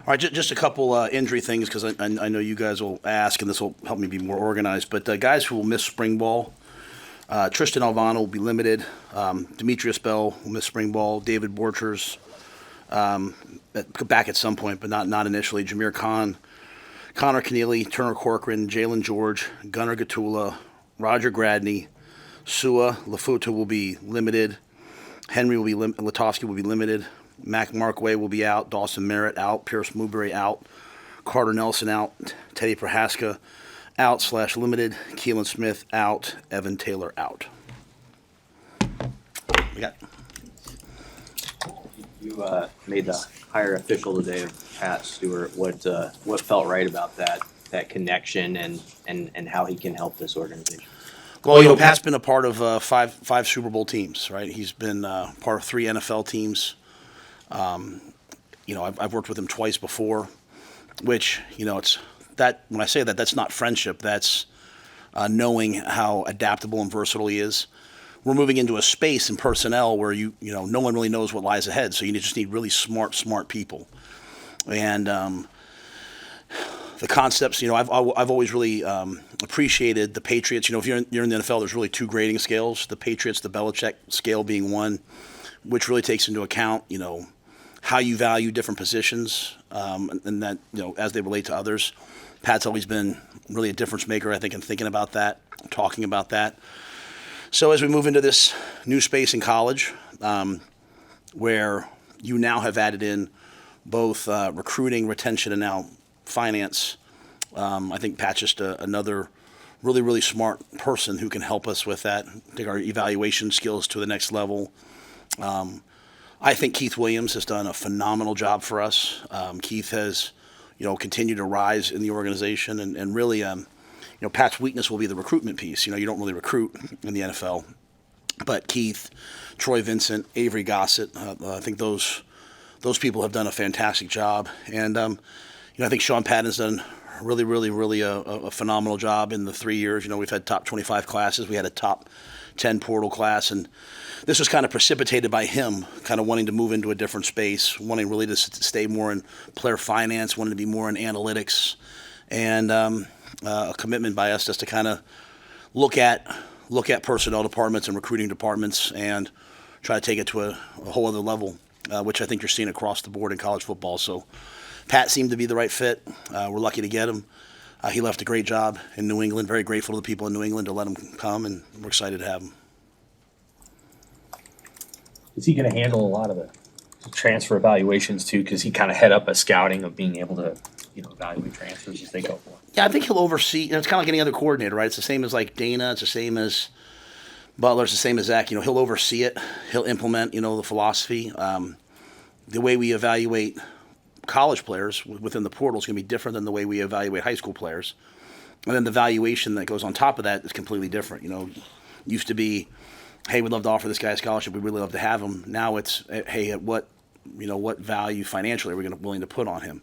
All right, just a couple injury things because I know you guys will ask, and this will help me be more organized. But guys who will miss spring ball, Tristan Alvano will be limited. Demetrius Bell will miss spring ball. David Borchers back at some point, but not initially. Jameer Khan, Connor Keneally, Turner Corcoran, Jalen George, Gunnar Gatula, Roger Gradney, Sua Lafuta will be limited. Henry will be Latofsky will be limited. Mac Markway will be out. Dawson Merritt out. Pierce Newberry out. Carter Nelson out. Teddy Prohaska out / limited. Keelan Smith out. Evan Taylor out. We got. You made the hire official today of Pat Stewart. What felt right about that connection and how he can help this organization? Well, Pat's been a part of five Super Bowl teams, right? He's been part of 3 NFL teams. I've worked with him twice before, which, it's that when I say that, that's not friendship. That's knowing how adaptable and versatile he is. We're moving into a space in personnel where no one really knows what lies ahead. So you just need really smart people. And the concepts, I've always really appreciated the Patriots. If you're in the NFL, there's really 2 grading scales. The Patriots, the Belichick scale being one, which really takes into account, how you value different positions, and that, as they relate to others. Pat's always been really a difference maker, I think, in thinking about that, talking about that. So as we move into this new space in college, where you now have added in both recruiting, retention, and now finance, I think Pat's just another really, really smart person who can help us with that, take our evaluation skills to the next level. I think Keith Williams has done a phenomenal job for us. Keith has, continued to rise in the organization, and really, Pat's weakness will be the recruitment piece. You don't really recruit in the NFL, but Keith, Troy Vincent, Avery Gossett, I think those people have done a fantastic job, and I think Sean Patton's done really, really, really a phenomenal job in the 3 years. We've had top 25 classes. We had a top 10 portal class, and this was kind of precipitated by him kind of wanting to move into a different space, wanting really to stay more in player finance, wanting to be more in analytics, and a commitment by us just to kind of look at personnel departments and recruiting departments and try to take it to a whole other level, which I think you're seeing across the board in college football. So Pat seemed to be the right fit. We're lucky to get him. He left a great job in New England. Very grateful to the people in New England to let him come, and we're excited to have him. Is he going to handle a lot of the transfer evaluations too? Because he kind of head up a scouting of being able to, evaluate transfers as they go forward. Yeah, I think he'll oversee. It's kind of like any other coordinator, right? It's the same as like Dana. It's the same as Butler. It's the same as Zach. He'll oversee it. He'll implement, the philosophy. The way we evaluate college players within the portal is going to be different than the way we evaluate high school players. And then the valuation that goes on top of that is completely different. Used to be, hey, we'd love to offer this guy a scholarship. We'd really love to have him. Now it's, hey, at what value financially are we willing to put on him?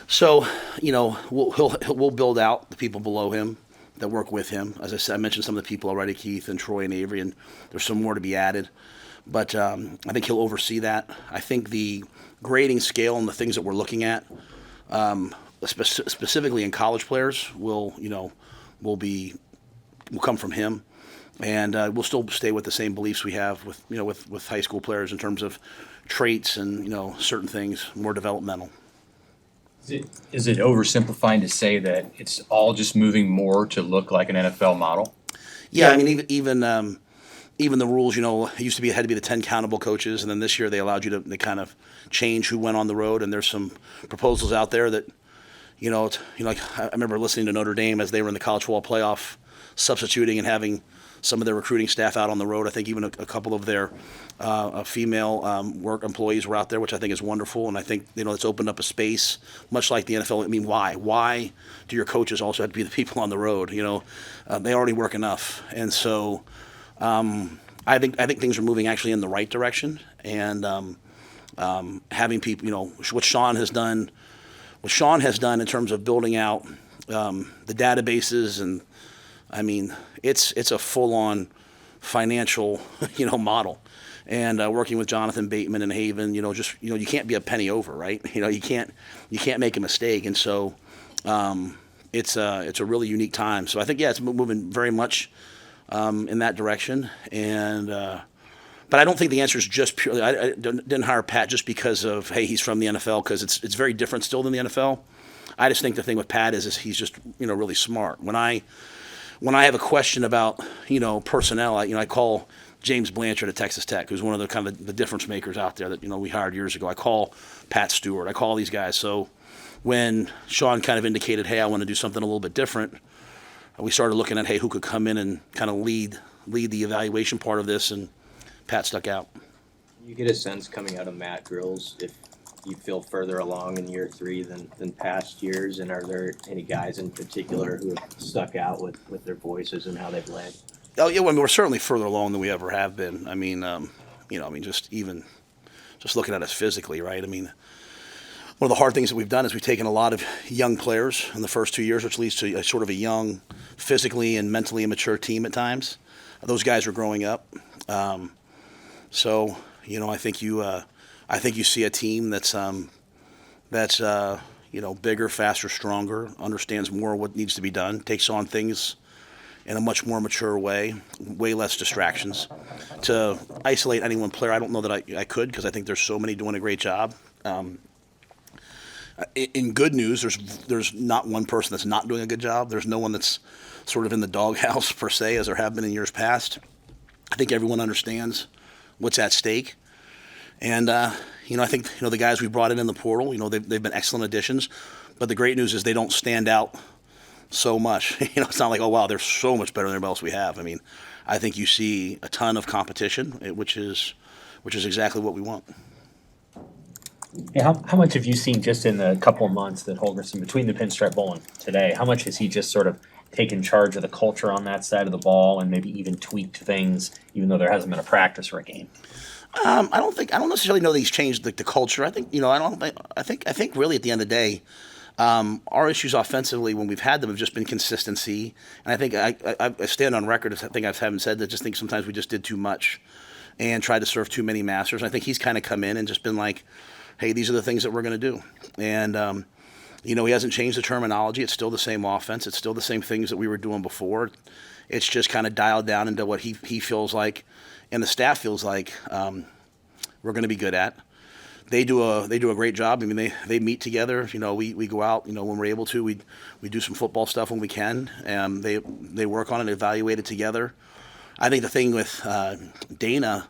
So, we'll build out the people below him that work with him. As I said, I mentioned some of the people already, Keith and Troy and Avery, and there's some more to be added. But I think he'll oversee that. I think the grading scale and the things that we're looking at, specifically in college players, will come from him, and we'll still stay with the same beliefs we have with high school players in terms of traits and certain things, more developmental. Is it oversimplifying to say that it's all just moving more to look like an NFL model? Yeah, I mean, even the rules, it used to be it had to be the 10 countable coaches, and then this year they allowed you to kind of change who went on the road, and there's some proposals out there that, like I remember listening to Notre Dame as they were in the college football playoff, substituting and having some of their recruiting staff out on the road. I think even a couple of their female work employees were out there, which I think is wonderful. And I think, it's opened up a space, much like the NFL. I mean, why? Why do your coaches also have to be the people on the road? They already work enough. And so I think things are moving actually in the right direction. And having people, what Sean has done in terms of building out the databases, and I mean, it's a full-on financial, model. and working with Jonathan Bateman and Haven, you can't be a penny over, right? You can't make a mistake, and so it's a really unique time. So I think it's moving very much in that direction, and but I don't think the answer is just purely. I didn't hire Pat just because of he's from the NFL, because it's very different still than the NFL. I just think the thing with Pat is he's just really smart. When I have a question about personnel, I call James Blanchard at Texas Tech, who's one of the kind of the difference makers out there that we hired years ago. I call Pat Stewart. I call these guys. So when Sean kind of indicated, hey, I want to do something a little bit different, we started looking at who could come in and kind of lead the evaluation part of this, and Pat stuck out. You get a sense coming out of Matt Rhule's if you feel further along in year 3 than past years, and are there any guys in particular who have stuck out with their voices and how they've led? Oh yeah, we're certainly further along than we ever have been. Just looking at us physically, right? One of the hard things that we've done is we've taken a lot of young players in the first 2 years, which leads to a sort of a young, physically and mentally immature team at times. Those guys are growing up, so I think you see a team that's bigger, faster, stronger, understands more what needs to be done, takes on things in a much more mature way less distractions. To isolate any one player, I don't know that I could, because I think there's so many doing a great job. In good news, there's not one person that's not doing a good job. There's no one that's sort of in the doghouse per se, as there have been in years past. I think everyone understands what's at stake. And, I think, the guys we brought in the portal, they've been excellent additions. But the great news is they don't stand out so much. It's not like, oh, wow, they're so much better than everybody else we have. I think you see a ton of competition, which is exactly what we want. Yeah, how much have you seen just in the couple of months that Holgorsen, between the Pinstripe Bowl and today, how much has he just sort of taken charge of the culture on that side of the ball and maybe even tweaked things, even though there hasn't been a practice or a game? I don't necessarily know that he's changed the culture. I think I think really at the end of the day, our issues offensively when we've had them have just been consistency. And I think I stand on record as I think I haven't said that. Just think sometimes we just did too much and tried to serve too many masters. And I think he's kind of come in and just been like, hey, these are the things that we're going to do. And he hasn't changed the terminology. It's still the same offense. It's still the same things that we were doing before. It's just kind of dialed down into what he feels like and the staff feels like we're going to be good at. They do a great job. They meet together. We go out. When we're able to, we do some football stuff when we can. They work on it, evaluate it together. I think the thing with Dana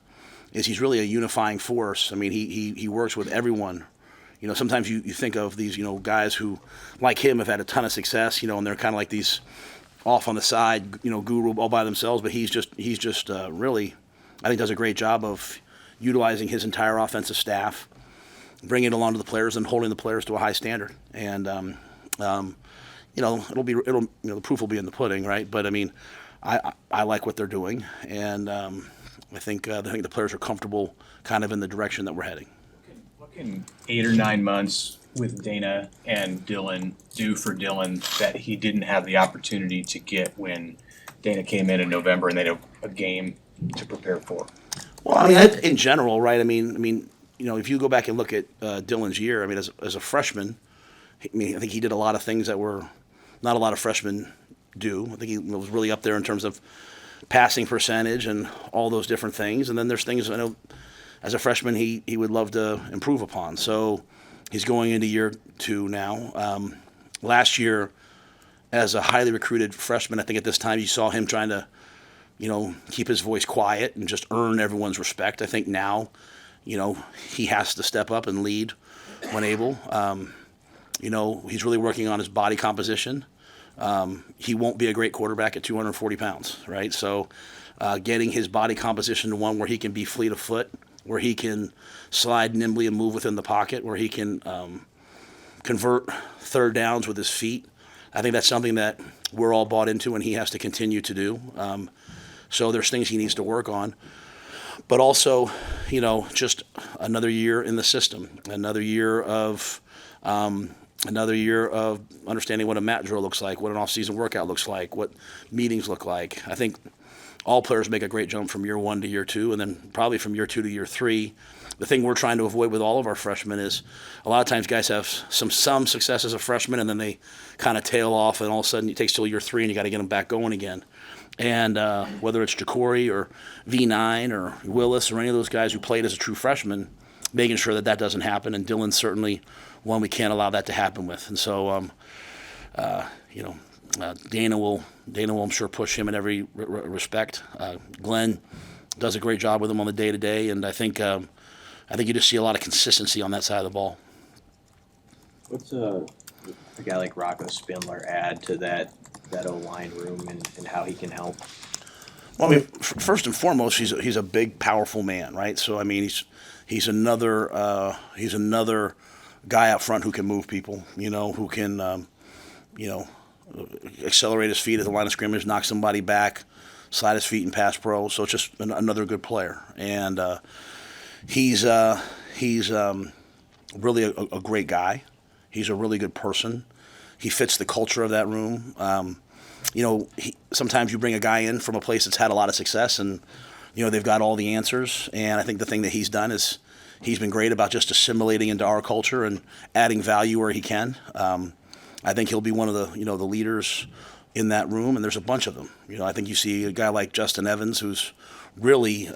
is he's really a unifying force. He works with everyone. Sometimes you think of these guys who, like him, have had a ton of success. And they're kind of like these off on the side, guru all by themselves. But he's just really, I think, does a great job of utilizing his entire offensive staff, bringing it along to the players, and holding the players to a high standard. And the proof will be in the pudding, right? But I like what they're doing, and I think the players are comfortable, kind of in the direction that we're heading. What can 8 or 9 months with Dana and Dylan do for Dylan that he didn't have the opportunity to get when Dana came in November and they had a game to prepare for? Well, in general, right? If you go back and look at Dylan's year, as a freshman, I think he did a lot of things that were not a lot of freshmen do. I think he was really up there in terms of passing percentage and all those different things. And then there's things I know as a freshman he would love to improve upon. So he's going into year 2 now. Last year, as a highly recruited freshman, I think at this time you saw him trying to keep his voice quiet and just earn everyone's respect. I think now, he has to step up and lead when able. He's really working on his body composition. He won't be a great quarterback at 240 pounds, right? So getting his body composition to one where he can be fleet of foot, where he can slide nimbly and move within the pocket, where he can convert third downs with his feet. I think that's something that we're all bought into and he has to continue to do. So there's things he needs to work on. But also, just another year in the system, another year of understanding what a Matt Rhule looks like, what an off-season workout looks like, what meetings look like. I think all players make a great jump from year 1 to year 2, and then probably from year 2 to year 3. The thing we're trying to avoid with all of our freshmen is a lot of times guys have some success as a freshman, and then they kind of tail off, and all of a sudden it takes till year 3, and you got to get them back going again. And whether it's Jacory or V9 or Willis or any of those guys who played as a true freshman, making sure that doesn't happen. And Dylan's certainly one we can't allow that to happen with. And so, Dana will, I'm sure, push him in every respect. Glenn does a great job with him on the day-to-day, and I think you just see a lot of consistency on that side of the ball. What's a guy like Rocco Spindler add to that O-line room and how he can help? Well, I mean, first and foremost, he's a big, powerful man, right? So I mean, he's another guy up front who can move people, who can accelerate his feet at the line of scrimmage, knock somebody back, slide his feet and pass pro. So it's just another good player, and he's really a great guy. He's a really good person. He fits the culture of that room. Sometimes you bring a guy in from a place that's had a lot of success, and they've got all the answers. And I think the thing that he's done is he's been great about just assimilating into our culture and adding value where he can. I think he'll be one of the the leaders in that room, and there's a bunch of them. I think you see a guy like Justin Evans, who's really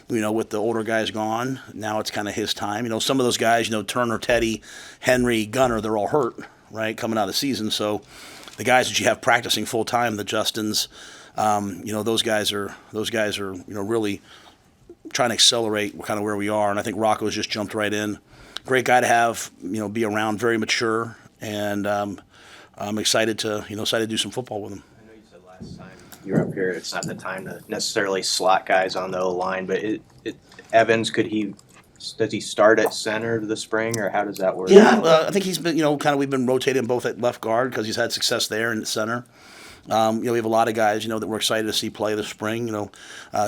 with the older guys gone, now it's kind of his time. Some of those guys, Turner, Teddy, Henry, Gunner, they're all hurt, right, coming out of the season. So the guys that you have practicing full time, the Justins, those guys are really trying to accelerate kind of where we are. And I think Rocco's just jumped right in. Great guy to have, be around, very mature, and I'm excited to do some football with him. I know you said last time you were up here, it's not the time to necessarily slot guys on the O-line, but Evans, does he start at center this spring, or how does that work? Yeah, I think he's been, we've been rotating both at left guard because he's had success there and at center. We have a lot of guys, that we're excited to see play this spring.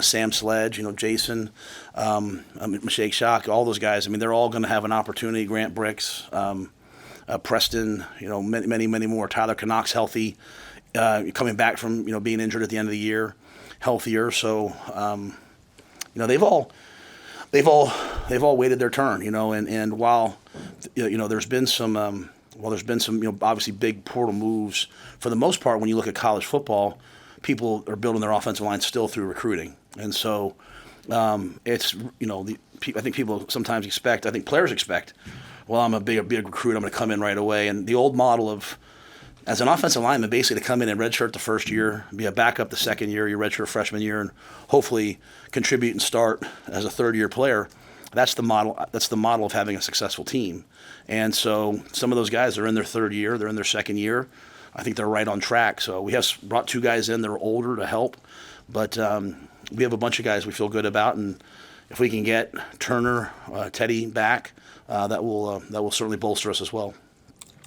Sam Sledge, Jason, Mashake Shock, all those guys. I mean, they're all going to have an opportunity. Grant Bricks, Preston, many more. Tyler Canuck's healthy, coming back from being injured at the end of the year, healthier. So they've all waited their turn, and while there's been some obviously big portal moves, for the most part when you look at college football, people are building their offensive line still through recruiting. And so it's I think people sometimes expect, I think players expect, well, I'm a big recruit, I'm going to come in right away. And the old model of, as an offensive lineman, basically to come in and redshirt the first year, be a backup the second year, your redshirt freshman year, and hopefully contribute and start as a third-year player. That's the model. That's the model of having a successful team. And so some of those guys are in their third year, they're in their second year. I think they're right on track. So we have brought 2 guys in that are older to help, but we have a bunch of guys we feel good about, and if we can get Turner, Teddy back, that will certainly bolster us as well.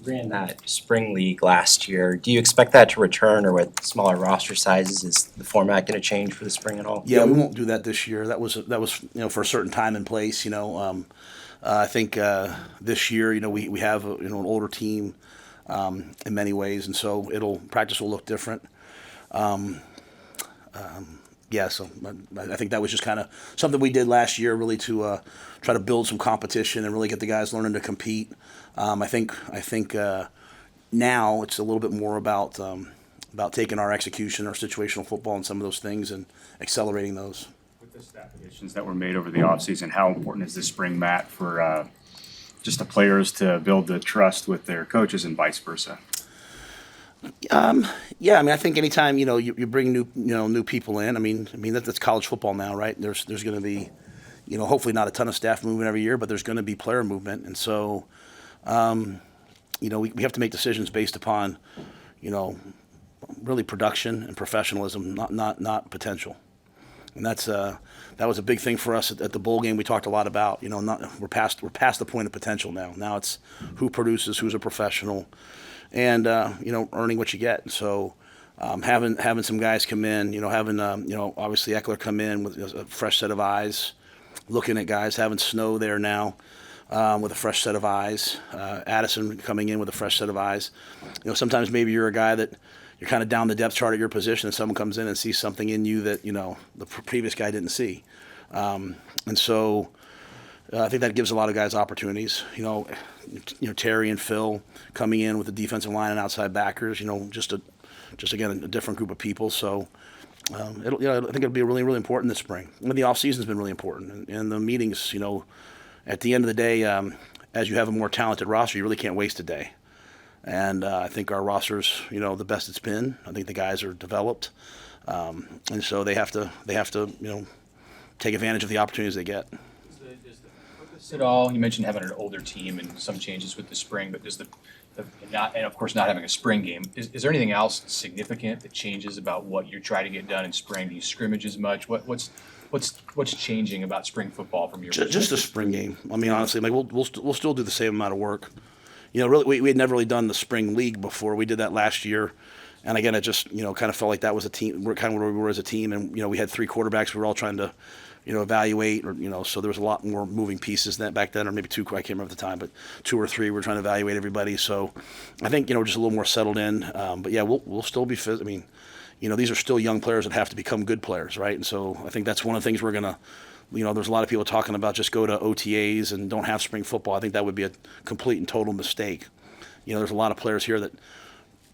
Ran that spring league last year. Do you expect that to return, or with smaller roster sizes, is the format going to change for the spring at all? Yeah, we won't do that this year. That was for a certain time and place. I think this year we have an older team in many ways, and so practice will look different. So I think that was just kind of something we did last year, really to try to build some competition and really get the guys learning to compete. I think now it's a little bit more about taking our execution, our situational football, and some of those things and accelerating those. With the staff additions that were made over the offseason, how important is this spring, Matt, for just the players to build the trust with their coaches and vice versa? Yeah, I mean, I think anytime you bring new people in, I mean that's college football now, right? There's going to be, hopefully not a ton of staff movement every year, but there's going to be player movement, and so we have to make decisions based upon really production and professionalism, not potential. And that was a big thing for us at the bowl game. We talked a lot about we're past the point of potential now. Now it's who produces, who's a professional, and earning what you get. And so having some guys come in, having obviously Eckler come in with a fresh set of eyes, looking at guys, having Snow there now with a fresh set of eyes, Addison coming in with a fresh set of eyes. Sometimes maybe you're a guy that you're kind of down the depth chart at your position, and someone comes in and sees something in you that the previous guy didn't see, and so I think that gives a lot of guys opportunities. Terry and Phil coming in with the defensive line and outside backers. Just again a different group of people. So I think it'll be really really important this spring. And the off season's been really important, and the meetings. At the end of the day, as you have a more talented roster, you really can't waste a day. And I think our roster's the best it's been. I think the guys are developed, and so they have to take advantage of the opportunities they get. Does the purpose at all? You mentioned having an older team and some changes with the spring, but does and of course not having a spring game. Is there anything else significant that changes about what you're trying to get done in spring? Do you scrimmage as much? What's changing about spring football from your perspective? Just a spring game. I mean, honestly, we'll still do the same amount of work. Really, we had never really done the spring league before. We did that last year, and again, it just kind of felt like that was a team. We're kind of where we were as a team, and we had 3 quarterbacks. We were all trying to evaluate, or so there was a lot more moving pieces than back then, or maybe 2. I can't remember at the time, but 2 or 3. We're trying to evaluate everybody. So I think just a little more settled in. But yeah, we'll still be. I mean, these are still young players that have to become good players, right? And so I think that's one of the things we're gonna. There's a lot of people talking about just go to OTAs and don't have spring football. I think that would be a complete and total mistake. There's a lot of players here that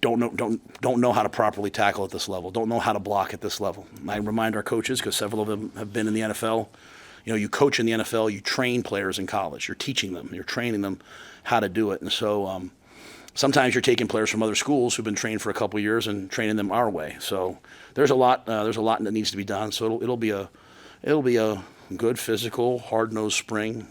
don't know how to properly tackle at this level, don't know how to block at this level. I remind our coaches, because several of them have been in the NFL, you coach in the NFL, you train players in college. You're teaching them, you're training them how to do it. And so sometimes you're taking players from other schools who've been trained for a couple of years and training them our way. So there's a lot that needs to be done. So it'll be a good physical, hard-nosed spring.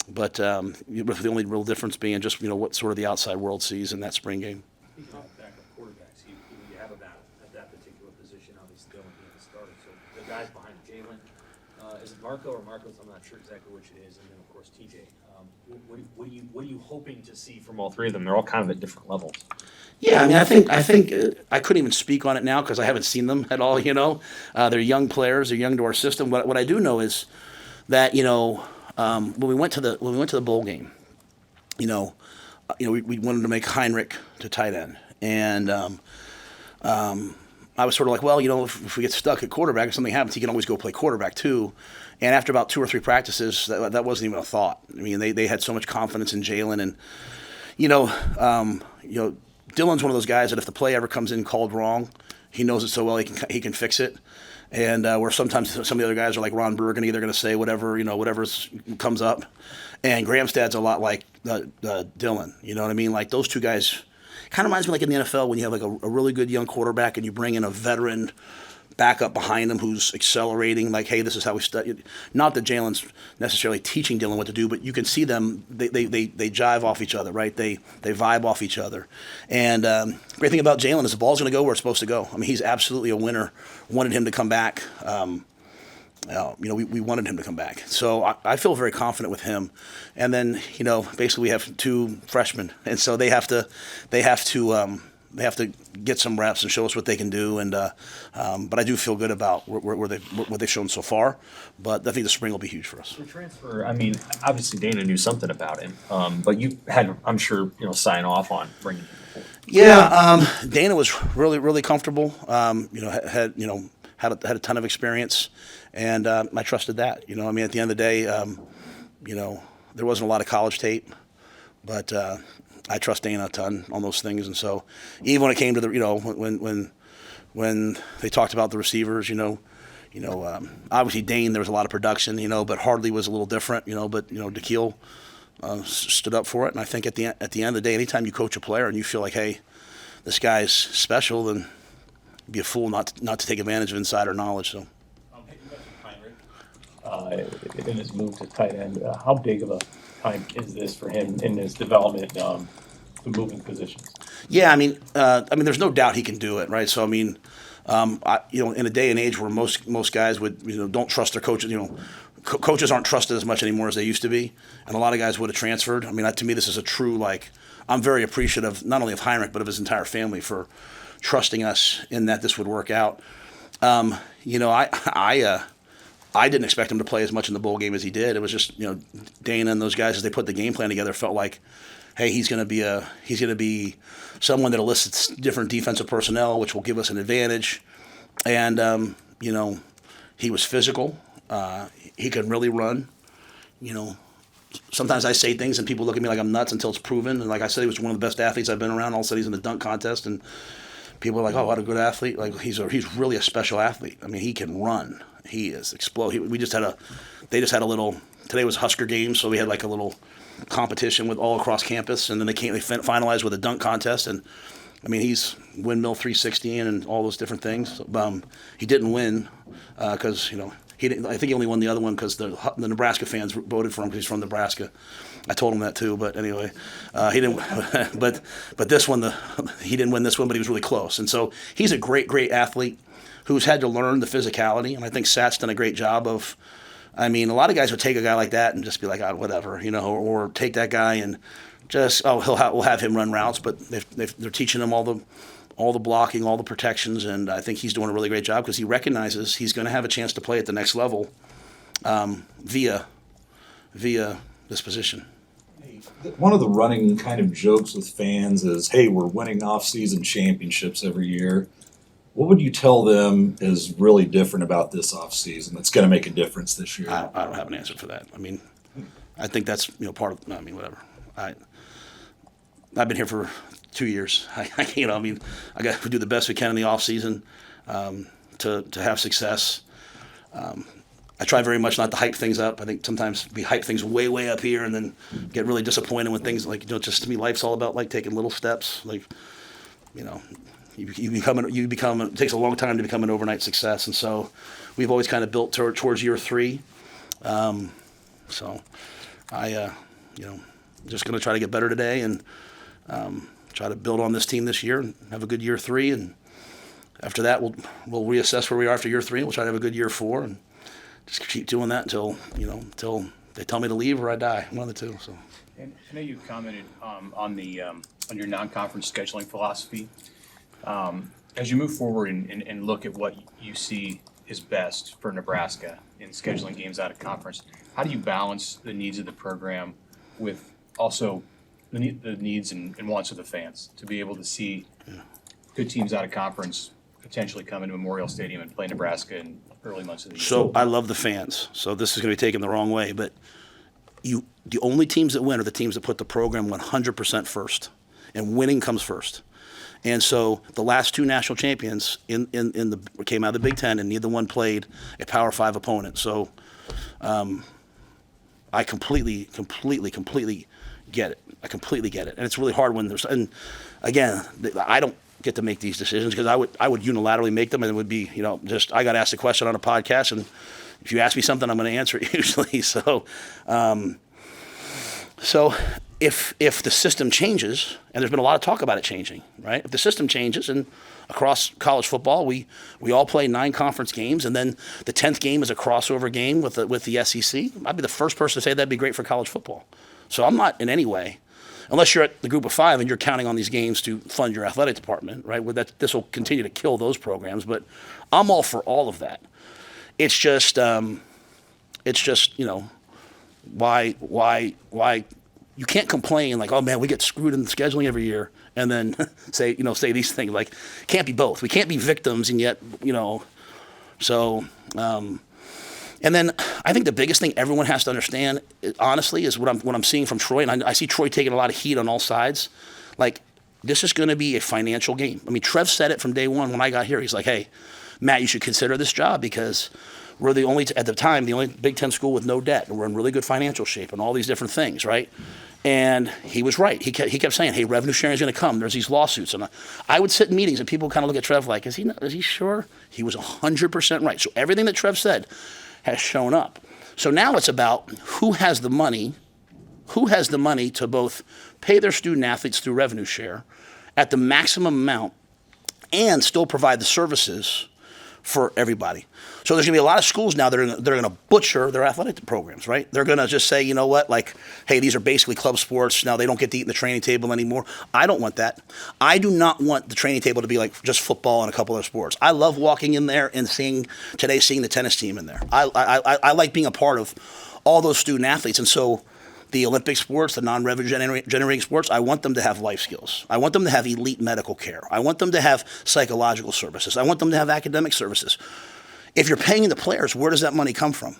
But the only real difference being just what sort of the outside world sees in that spring game. Speaking of backup quarterbacks, you have a battle at that particular position, obviously still being the starter. So the guys behind Jalen, is it Marco or Marcos? I'm not sure exactly which it is, and then of course TJ. What are you hoping to see from all 3 of them? They're all kind of at different levels. Yeah, I mean, I think I couldn't even speak on it now because I haven't seen them at all. They're young players. They're young to our system. What I do know is that when we went to the bowl game, we wanted to make Heinrich to tight end, and I was sort of like, well, if we get stuck at quarterback, if something happens, he can always go play quarterback too. And after about 2 or 3 practices, that wasn't even a thought. I mean, they had so much confidence in Jalen, and Dylan's one of those guys that if the play ever comes in called wrong, he knows it so well he can fix it. And where sometimes some of the other guys are like Ron Burgundy, they're going to say whatever comes up. And Gramstad's a lot like Dylan. You know what I mean? Like those 2 guys kind of reminds me like in the NFL when you have like a really good young quarterback and you bring in a veteran backup behind him who's accelerating, like, hey, this is how we study. Not that Jalen's necessarily teaching Dylan what to do, but you can see them, they jive off each other, right? They vibe off each other. And great thing about Jalen is the ball's going to go where it's supposed to go. I mean, he's absolutely a winner. Wanted him to come back. We wanted him to come back. So I feel very confident with him. And then, basically we have 2 freshmen. And so they have to get some reps and show us what they can do, but I do feel good about what they've shown so far. But I think the spring will be huge for us. The transfer, I mean, obviously Dana knew something about him, but you had, I'm sure, sign off on bringing him forward. Yeah, Dana was really, really comfortable. Had a ton of experience, and I trusted that. I mean, at the end of the day, there wasn't a lot of college tape, but. I trust Dana a ton on those things, and so even when it came to the when they talked about the receivers, obviously Dane there was a lot of production, but Hardley was a little different, but DeKeel stood up for it, and I think at the end of the day, anytime you coach a player and you feel like, hey, this guy's special, then you'd be a fool not to take advantage of insider knowledge. So. In his move to tight end, how big of a time is this for him in his development, the moving positions? Yeah, I mean, there's no doubt he can do it, right? So I mean, in a day and age where most guys would don't trust their coaches, coaches aren't trusted as much anymore as they used to be, and a lot of guys would have transferred. I mean, to me, this is a true I'm very appreciative not only of Heinrich but of his entire family for trusting us in that this would work out. I didn't expect him to play as much in the bowl game as he did. It was just, Dana and those guys, as they put the game plan together, felt like, hey, he's going to be someone that elicits different defensive personnel, which will give us an advantage. And he was physical. He could really run. Sometimes I say things and people look at me like I'm nuts until it's proven. And like I said, he was one of the best athletes I've been around. All of a sudden, he's in the dunk contest, and people are like, "Oh, what a good athlete!" Like he's really a special athlete. I mean, he can run. He is explosive. They just had a little. Today was Husker games, so we had like a little competition with all across campus, and then they finalized with a dunk contest. And I mean, he's windmill 360 and all those different things. He didn't win because he didn't. I think he only won the other one because the Nebraska fans voted for him because he's from Nebraska. I told him that too, but anyway, he didn't. But this one, he didn't win this one, but he was really close. And so he's a great athlete who's had to learn the physicality, and I think Sat's done a great job of. I mean, a lot of guys would take a guy like that and just be like, oh, whatever, or take that guy and just we'll have him run routes, but they're teaching him all the blocking, all the protections, and I think he's doing a really great job because he recognizes he's going to have a chance to play at the next level via this position. One of the running kind of jokes with fans is, hey, we're winning off-season championships every year. What would you tell them is really different about this offseason that's going to make a difference this year? I don't have an answer for that. I mean, I think that's part of. I mean, whatever. I've been here for 2 years. I got to do the best we can in the off season to have success. I try very much not to hype things up. I think sometimes we hype things way up here and then get really disappointed when things just to me, life's all about like taking little steps. Like, You become. It takes a long time to become an overnight success, and so we've always kind of built towards year 3. So I, just going to try to get better today and try to build on this team this year and have a good year 3. And after that, we'll reassess where we are after year 3. And we'll try to have a good year 4 and just keep doing that until they tell me to leave or I die. One of the two. So. And I know you commented on your non-conference scheduling philosophy. As you move forward and look at what you see is best for Nebraska in scheduling games out of conference, how do you balance the needs of the program with also the needs and wants of the fans to be able to see good teams out of conference potentially come into Memorial Stadium and play Nebraska in early months of the year? So I love the fans. So this is going to be taken the wrong way, but the only teams that win are the teams that put the program 100% first, and winning comes first. And so the last 2 national champions came out of the Big Ten, and neither one played a Power 5 opponent. So I completely get it. I completely get it. And it's really hard when there's – and, again, I don't get to make these decisions because I would unilaterally make them, and it would be, just I got asked a question on a podcast, and if you ask me something, I'm going to answer it usually. So if the system changes, and there's been a lot of talk about it changing, right? If the system changes and across college football, we all play 9 conference games, and then the 10th game is a crossover game with the SEC, I'd be the first person to say that'd be great for college football. So I'm not in any way, unless you're at the group of 5 and you're counting on these games to fund your athletic department, right? This will continue to kill those programs, but I'm all for all of that. It's just why you can't complain like, oh man, we get screwed in the scheduling every year, and then say these things like, can't be both. We can't be victims and yet, so, and then I think the biggest thing everyone has to understand, honestly, is what I'm seeing from Troy, and I see Troy taking a lot of heat on all sides. Like, this is going to be a financial game. I mean, Trev said it from day one when I got here. He's like, hey, Matt, you should consider this job because we're at the time, the only Big Ten school with no debt, and we're in really good financial shape and all these different things, right? And he was right. He kept saying, hey, revenue sharing is going to come. There's these lawsuits. And I would sit in meetings and people kind of look at Trev like, is he sure? He was 100% right. So everything that Trev said has shown up. So now it's about who has the money to both pay their student athletes through revenue share at the maximum amount and still provide the services for everybody. So there's going to be a lot of schools now that are going to butcher their athletic programs, right? They're going to just say, you know what, like, hey, these are basically club sports. Now they don't get to eat in the training table anymore. I don't want that. I do not want the training table to be like just football and a couple other sports. I love walking in there and seeing the tennis team in there. I like being a part of all those student athletes. And so the Olympic sports, the non-revenue generating sports, I want them to have life skills. I want them to have elite medical care. I want them to have psychological services. I want them to have academic services. If you're paying the players, where does that money come from?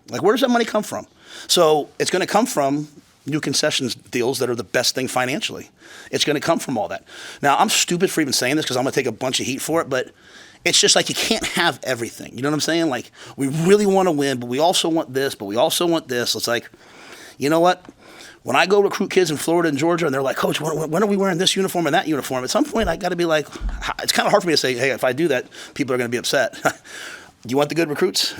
Like, where does that money come from? So it's going to come from new concessions deals that are the best thing financially. It's going to come from all that. Now, I'm stupid for even saying this because I'm going to take a bunch of heat for it, but it's just like you can't have everything. You know what I'm saying? Like, we really want to win, but we also want this, but we also want this. It's like, you know what? When I go recruit kids in Florida and Georgia, and they're like, Coach, when are we wearing this uniform and that uniform? At some point, I got to be like, it's kind of hard for me to say, hey, if I do that, people are going to be upset. You want the good recruits?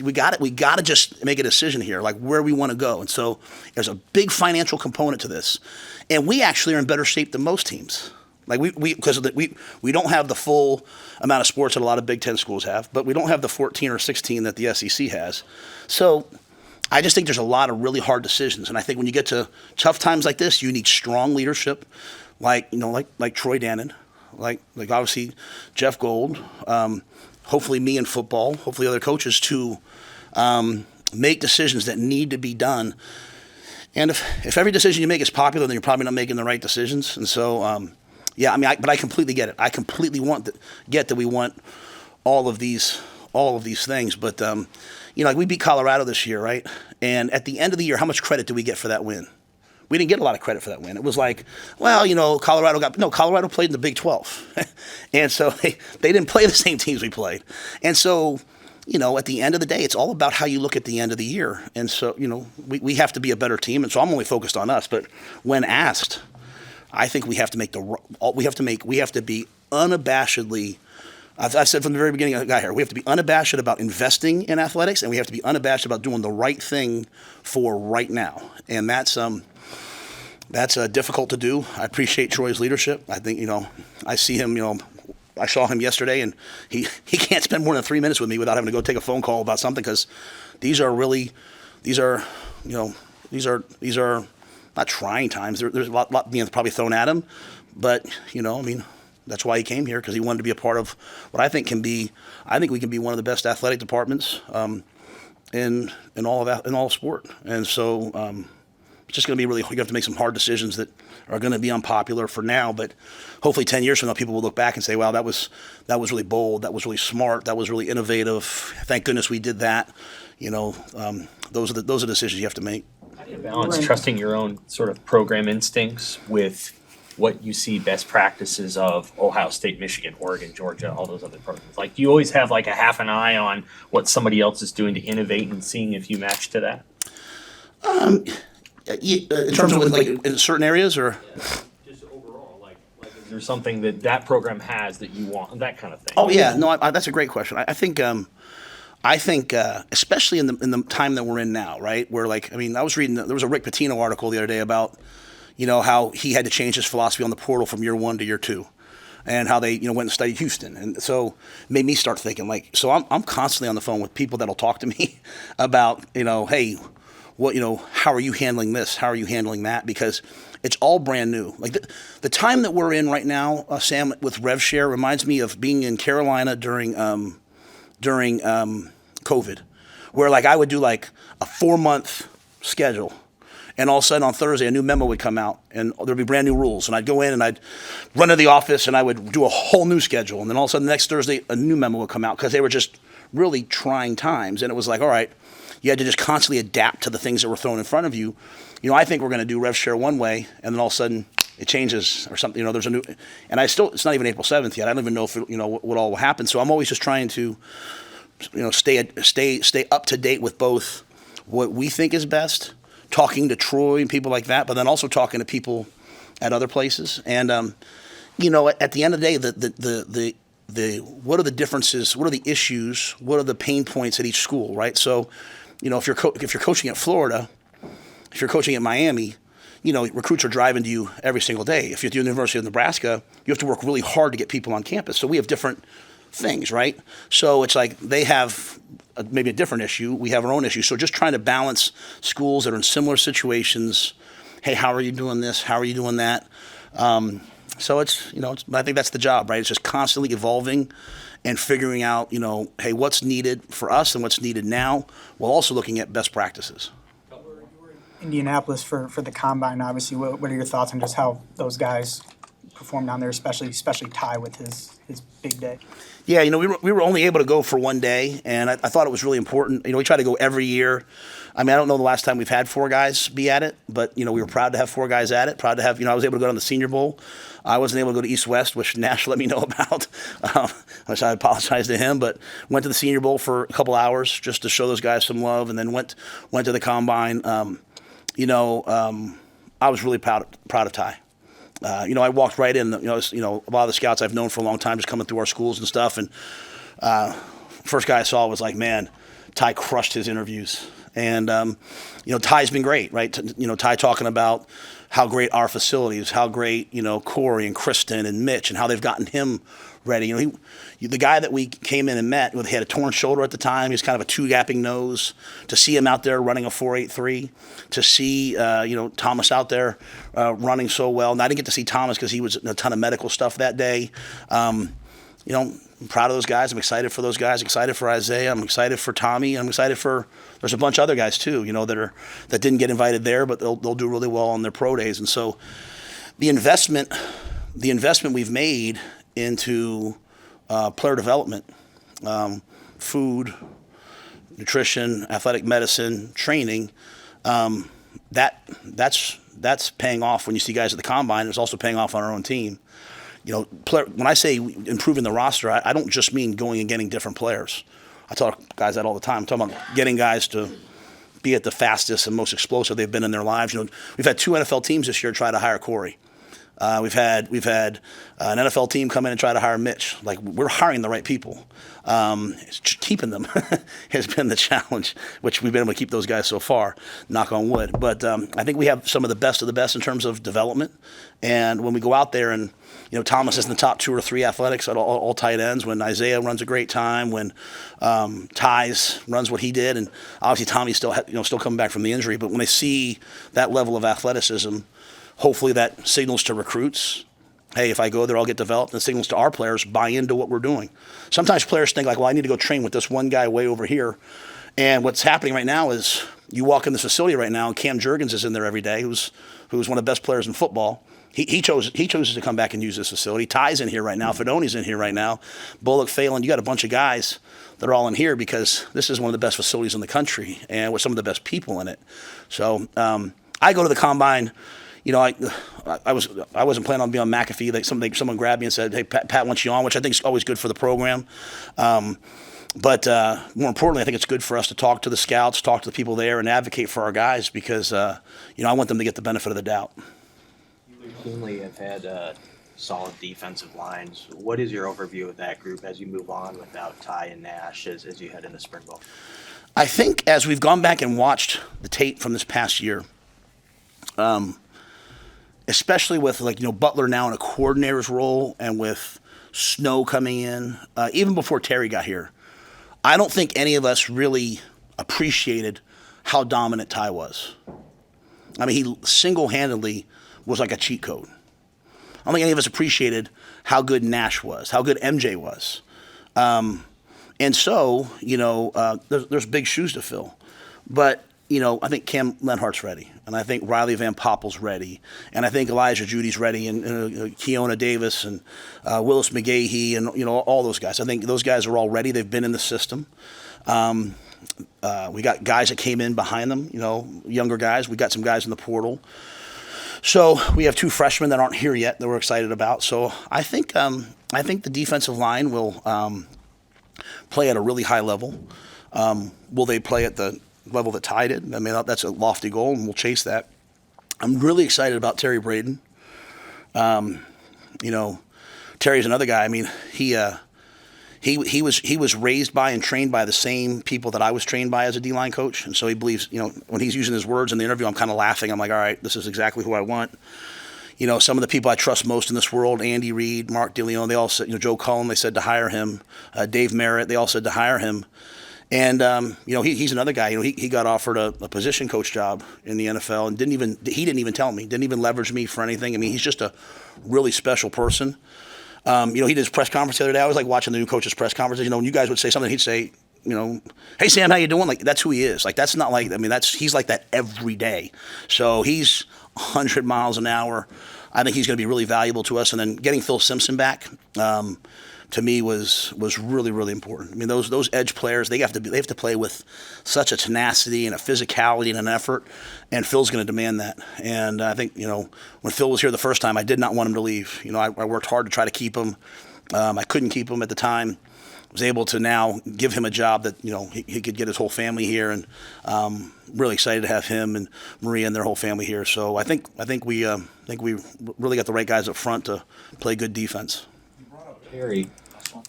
We got it. We got to just make a decision here, like where we want to go. And so there's a big financial component to this, and we actually are in better shape than most teams. Like because we don't have the full amount of sports that a lot of Big Ten schools have, but we don't have the 14 or 16 that the SEC has. So I just think there's a lot of really hard decisions, and I think when you get to tough times like this, you need strong leadership, like Troy Dannon, like obviously Jeff Gold, hopefully me in football, hopefully other coaches to make decisions that need to be done. And if every decision you make is popular, then you're probably not making the right decisions. And so, but I completely get it. I completely get that we want all of these things, but. Like we beat Colorado this year, right? And at the end of the year, how much credit do we get for that win? We didn't get a lot of credit for that win. It was like, well, Colorado played in the Big 12. And so they didn't play the same teams we played. And so, at the end of the day, it's all about how you look at the end of the year. And so, we have to be a better team. And so I'm only focused on us. But when asked, I think we have to be unabashedly. I've said from the very beginning, I got here, we have to be unabashed about investing in athletics, and we have to be unabashed about doing the right thing for right now. And that's difficult to do. I appreciate Troy's leadership. I think, I see him, I saw him yesterday, and he can't spend more than 3 minutes with me without having to go take a phone call about something, because these are not trying times. There's a lot being probably thrown at him, but, that's why he came here, because he wanted to be a part of what I think we can be one of the best athletic departments in all sport. And so it's just going to be you have to make some hard decisions that are going to be unpopular for now, but hopefully 10 years from now, people will look back and say, wow, that was really bold. That was really smart. That was really innovative. Thank goodness we did that. Those are the decisions you have to make. How do you balance trusting your own sort of program instincts with what you see best practices of Ohio State, Michigan, Oregon, Georgia, all those other programs? Like, do you always have like a half an eye on what somebody else is doing to innovate and seeing if you match to that? In terms of like in certain areas, or just overall, like is there something that program has that you want, that kind of thing? Oh yeah, no, that's a great question. I think especially in the time that we're in now, right? Where I was reading, there was a Rick Pitino article the other day about how he had to change his philosophy on the portal from year 1 to year 2, and how they went and studied Houston, and so it made me start thinking so I'm constantly on the phone with people that'll talk to me about hey, what how are you handling this? How are you handling that? Because it's all brand new. Like the time that we're in right now, Sam, with RevShare reminds me of being in Carolina during COVID, where I would do a 4-month schedule. And all of a sudden on Thursday, a new memo would come out, and there'd be brand new rules. And I'd go in and I'd run to the office and I would do a whole new schedule. And then all of a sudden the next Thursday, a new memo would come out, because they were just really trying times. And it was like, all right, you had to just constantly adapt to the things that were thrown in front of you. I think we're going to do RevShare one way, and then all of a sudden it changes or something. There's a new, and it's not even April 7th yet. I don't even know if what all will happen. So I'm always just trying to, stay up to date with both what we think is best, talking to Troy and people like that, but then also talking to people at other places. And at the end of the day, the what are the differences? What are the issues? What are the pain points at each school? Right. So, if you're coaching at Florida, if you're coaching at Miami, recruits are driving to you every single day. If you're at the University of Nebraska, you have to work really hard to get people on campus. So we have different things, right? So it's like they have maybe a different issue. We have our own issue. So just trying to balance schools that are in similar situations. Hey, how are you doing this? How are you doing that? So it's, I think that's the job, right? It's just constantly evolving and figuring out, hey, what's needed for us and what's needed now, while also looking at best practices. Indianapolis for the combine, obviously. What are your thoughts on just how those guys performed down there, especially Ty with his big day? Yeah, we were only able to go for one day, and I thought it was really important. We try to go every year. I mean, I don't know the last time we've had 4 guys be at it, but, we were proud to have 4 guys at it. Proud to have, I was able to go to the Senior Bowl. I wasn't able to go to East-West, which Nash let me know about. Which I apologize to him, but went to the Senior Bowl for a couple hours just to show those guys some love, and then went to the Combine. I was really proud of Ty. I walked right in. A lot of the scouts I've known for a long time, just coming through our schools and stuff. And first guy I saw was like, man, Ty crushed his interviews. And Ty's been great, right? Ty talking about how great our facilities, how great Corey and Kristen and Mitch, and how they've gotten him ready. The guy that we came in and met, he had a torn shoulder at the time. He was kind of a 2-gapping nose. To see him out there running a 4.83, to see Thomas out there running so well. And I didn't get to see Thomas because he was in a ton of medical stuff that day. I'm proud of those guys. I'm excited for those guys. Excited for Isaiah. I'm excited for Tommy. I'm excited for. There's a bunch of other guys too, that didn't get invited there, but they'll do really well on their pro days. And so, the investment we've made into player development, food, nutrition, athletic medicine, training, that's paying off when you see guys at the combine. It's also paying off on our own team. When I say improving the roster, I don't just mean going and getting different players. I tell guys that all the time. I'm talking about getting guys to be at the fastest and most explosive they've been in their lives. We've had 2 NFL teams this year try to hire Corey. We've had an NFL team come in and try to hire Mitch. Like, we're hiring the right people. Keeping them has been the challenge, which we've been able to keep those guys so far, knock on wood. But I think we have some of the best in terms of development. And when we go out there and, Thomas is in the top 2 or 3 athletics at all tight ends, when Isaiah runs a great time, when Ty's runs what he did, and obviously Tommy's still coming back from the injury. But when they see that level of athleticism, hopefully that signals to recruits, hey, if I go there, I'll get developed. And signals to our players, buy into what we're doing. Sometimes players think like, well, I need to go train with this one guy way over here. And what's happening right now is you walk in this facility right now, and Cam Jurgens is in there every day, who's one of the best players in football. He chose to come back and use this facility. Ty's in here right now. Fedoni's in here right now. Bullock, Phelan, you got a bunch of guys that are all in here because this is one of the best facilities in the country and with some of the best people in it. So I go to the combine. I wasn't planning on being on McAfee. Like someone grabbed me and said, "Hey, Pat wants you on," which I think is always good for the program. But more importantly, I think it's good for us to talk to the scouts, talk to the people there, and advocate for our guys because I want them to get the benefit of the doubt. You routinely have had solid defensive lines. What is your overview of that group as you move on without Ty and Nash as you head into Spring Bowl? I think as we've gone back and watched the tape from this past year, especially with Butler now in a coordinator's role and with Snow coming in, even before Terry got here, I don't think any of us really appreciated how dominant Ty was. I mean, he single-handedly was like a cheat code. I don't think any of us appreciated how good Nash was, how good MJ was. And so, there's big shoes to fill. But, I think Cam Lenhart's ready. And I think Riley Van Poppel's ready. And I think Elijah Judy's ready. And Keona Davis and Willis McGahee and, all those guys. I think those guys are all ready. They've been in the system. We got guys that came in behind them, younger guys. We got some guys in the portal. So we have 2 freshmen that aren't here yet that we're excited about. So I think the defensive line will play at a really high level. Will they play at the level that Ty did? I mean, that's a lofty goal, and we'll chase that. I'm really excited about Terry Braden. Terry's another guy. I mean, he was raised by and trained by the same people that I was trained by as a D-line coach. And so he believes, when he's using his words in the interview, I'm kind of laughing. I'm like, all right, this is exactly who I want. some of the people I trust most in this world, Andy Reid, Mark DeLeon, they all said, Joe Cullen, they said to hire him. Dave Merritt, they all said to hire him. And, he's another guy. He got offered a position coach job in the NFL and he didn't even tell me, didn't even leverage me for anything. I mean, he's just a really special person. He did his press conference the other day. I was like watching the new coach's press conference. When you guys would say something, he'd say, hey Sam, how you doing? Like, that's who he is. Like, that's not like, I mean, he's like that every day. So he's 100 miles an hour. I think he's going to be really valuable to us. And then getting Phil Simpson back, to me was really, really important. I mean, those edge players, they have to play with such a tenacity and a physicality and an effort, and Phil's going to demand that. And I think, when Phil was here the first time, I did not want him to leave. I worked hard to try to keep him. I couldn't keep him at the time. I was able to now give him a job that, he could get his whole family here, and really excited to have him and Maria and their whole family here. So I think we really got the right guys up front to play good defense. Harry,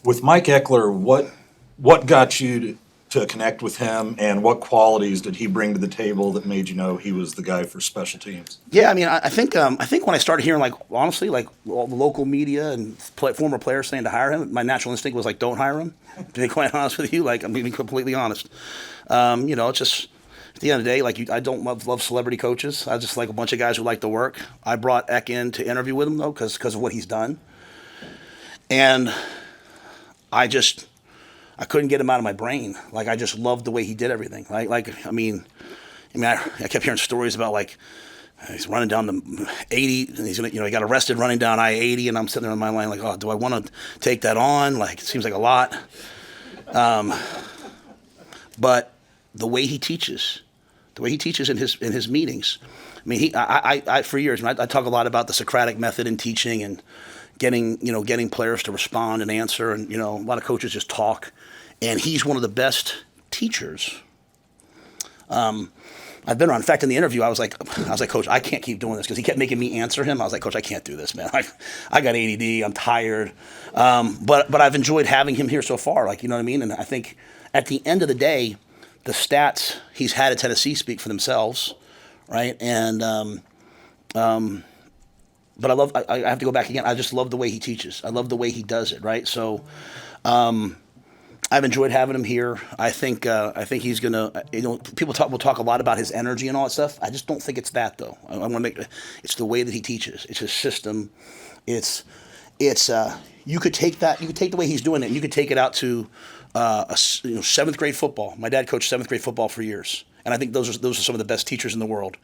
with Mike Eckler, what got you to connect with him, and what qualities did he bring to the table that made you know he was the guy for special teams? Yeah, I mean, I think when I started hearing, honestly, all the local media and former players saying to hire him, my natural instinct was don't hire him. To be quite honest with you, I'm being completely honest. It's just at the end of the day, I don't love celebrity coaches. I just like a bunch of guys who like to work. I brought Eck in to interview with him though, because of what he's done. And I couldn't get him out of my brain. I just loved the way he did everything. I kept hearing stories about he's running down the 80 and he's he got arrested running down I-80, and I'm sitting there in my line oh, do I want to take that on? It seems like a lot. But the way he teaches in his meetings. I mean, I for years, I talk a lot about the Socratic method in teaching and getting players to respond and answer, and a lot of coaches just talk, and he's one of the best teachers I've been around. In fact, in the interview, I was like, Coach, I can't keep doing this, because he kept making me answer him. I was like, Coach, I can't do this, man. I got ADD. I'm tired. But I've enjoyed having him here so far. You know what I mean? And I think at the end of the day, the stats he's had at Tennessee speak for themselves, right? And but I have to go back again. I just love the way he teaches. I love the way he does it, right? So I've enjoyed having him here. I think he's gonna. People will talk a lot about his energy and all that stuff. I just don't think it's that though. I want to make it's the way that he teaches. It's his system. It's you could take that. You could take the way he's doing it, and you could take it out to seventh grade football. My dad coached seventh grade football for years, and I think those are some of the best teachers in the world.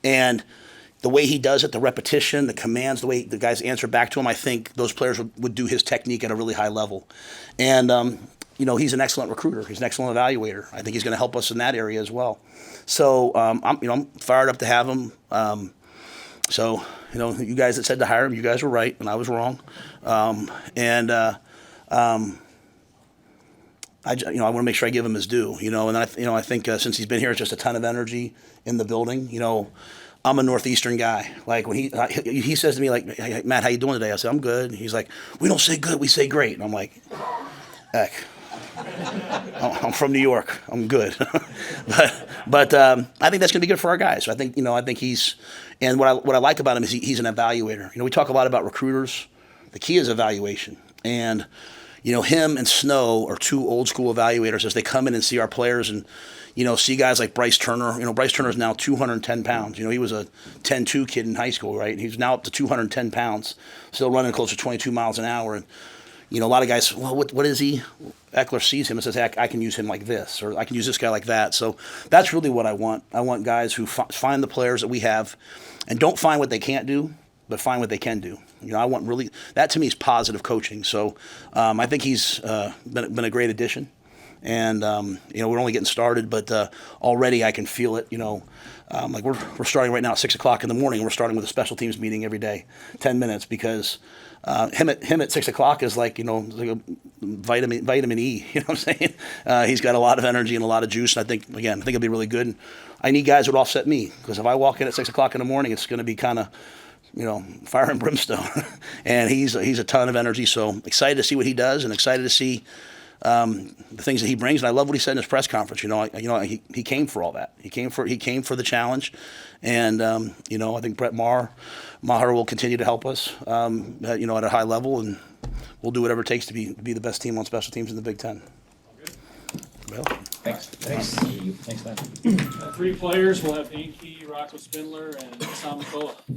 And the way he does it, the repetition, the commands, the way the guys answer back to him, I think those players would do his technique at a really high level. And he's an excellent recruiter. He's an excellent evaluator. I think he's going to help us in that area as well. So I'm fired up to have him. You guys that said to hire him, you guys were right, and I was wrong. I want to make sure I give him his due. And I think since he's been here, it's just a ton of energy in the building. I'm a Northeastern guy. When he says to me, hey, Matt, how you doing today? I say, I'm good. He's like, we don't say good, we say great. And I'm like, heck, I'm from New York. I'm good. but I think that's going to be good for our guys. So I think he's, and what I like about him is he's an evaluator. We talk a lot about recruiters. The key is evaluation. And him and Snow are two old school evaluators as they come in and see our players and, see guys like Bryce Turner. Bryce Turner is now 210 pounds. He was a 10-2 kid in high school, right? He's now up to 210 pounds, still running close to 22 miles an hour. And, a lot of guys, well, what is he? Eckler sees him and says, hey, I can use him like this, or I can use this guy like that. So that's really what I want. I want guys who find the players that we have and don't find what they can't do, but find what they can do. I want that to me is positive coaching. So I think he's been a great addition. And, we're only getting started, but already I can feel it, we're starting right now at 6 o'clock in the morning. We're starting with a special teams meeting every day, 10 minutes, because him at 6 o'clock is like a vitamin E, you know what I'm saying? He's got a lot of energy and a lot of juice. And I think it'll be really good. And I need guys that would offset me, because if I walk in at 6 o'clock in the morning, it's going to be kind of, fire and brimstone. And he's a ton of energy. So excited to see what he does, and excited to see the things that he brings. And I love what he said in his press conference. He came for all that. He came for the challenge, and I think Maher will continue to help us, at a high level, and we'll do whatever it takes to be the best team on special teams in the Big Ten. Well, Thanks, man. 3 players. We'll have Dinky, Rocco Spindler, and Sam McCullough.